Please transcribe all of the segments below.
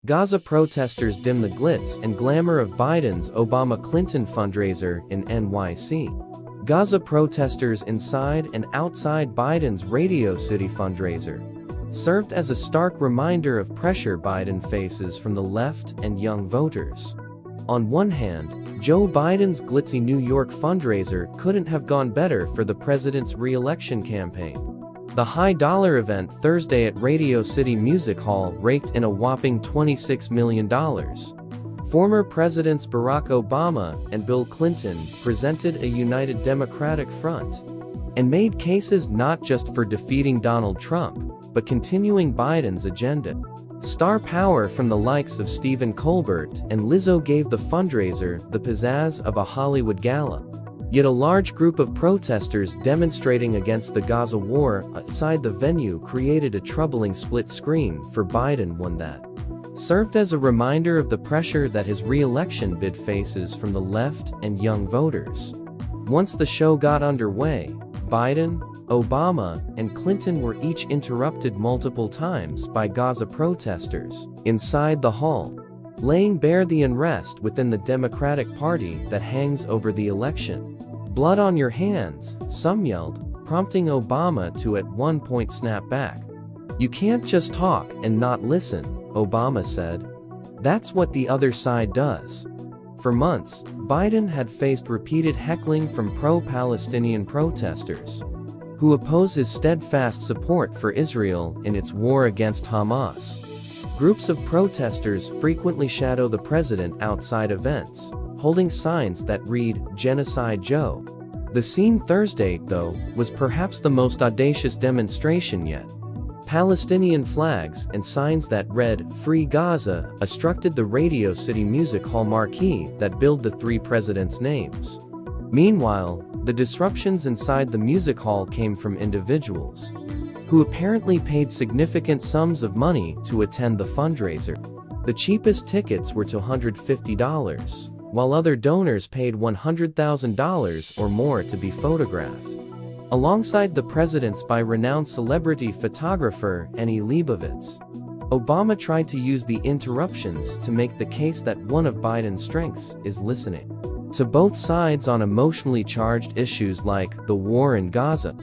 Gaza protesters dim the glitz and glamour of Biden's Obama-Clinton fundraiser in NYC. Gaza protesters inside and outside Biden's Radio City fundraiser served as a stark reminder of pressure Biden faces from the left and young voters. On one hand, Joe Biden's glitzy New York fundraiser couldn't have gone better for the president's re-election campaign. The high-dollar event Thursday at Radio City Music Hall raked in a whopping $26 million. Former Presidents Barack Obama and Bill Clinton presented a united Democratic front and made cases not just for defeating Donald Trump, but continuing Biden's agenda. Star power from the likes of Stephen Colbert and Lizzo gave the fundraiser the pizzazz of a Hollywood gala. Yet a large group of protesters demonstrating against the Gaza war outside the venue created a troubling split screen for Biden, one that served as a reminder of the pressure that his re-election bid faces from the left and young voters. Once the show got underway, Biden, Obama, and Clinton were each interrupted multiple times by Gaza protesters inside the hall, laying bare the unrest within the Democratic Party that hangs over the election. "Blood on your hands," some yelled, prompting Obama to at one point snap back. "You can't just talk and not listen," Obama said. "That's what the other side does." For months, Biden had faced repeated heckling from pro-Palestinian protesters who oppose his steadfast support for Israel in its war against Hamas. Groups of protesters frequently shadow the president outside events, holding signs that read, "Genocide Joe." The scene Thursday, though, was perhaps the most audacious demonstration yet. Palestinian flags and signs that read, "Free Gaza," obstructed the Radio City Music Hall marquee that billed the three presidents' names. Meanwhile, the disruptions inside the music hall came from individuals who apparently paid significant sums of money to attend the fundraiser. The cheapest tickets were to $150, while other donors paid $100,000 or more to be photographed alongside the presidents by renowned celebrity photographer Annie Leibovitz. Obama tried to use the interruptions to make the case that one of Biden's strengths is listening to both sides on emotionally charged issues like the war in Gaza.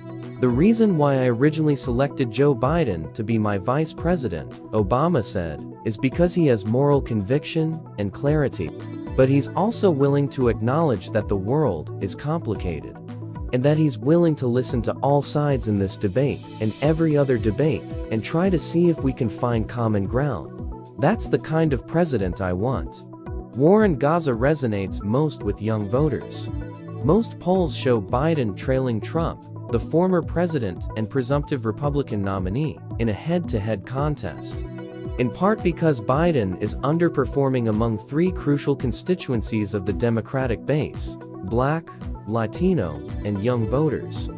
"The reason why I originally selected Joe Biden to be my vice president," Obama said, "is because he has moral conviction and clarity. But he's also willing to acknowledge that the world is complicated, and that he's willing to listen to all sides in this debate and every other debate and try to see if we can find common ground. That's the kind of president I want." War in Gaza resonates most with young voters. Most polls show Biden trailing Trump, the former president and presumptive Republican nominee, in a head-to-head contest. In part because Biden is underperforming among three crucial constituencies of the Democratic base: Black, Latino, and young voters.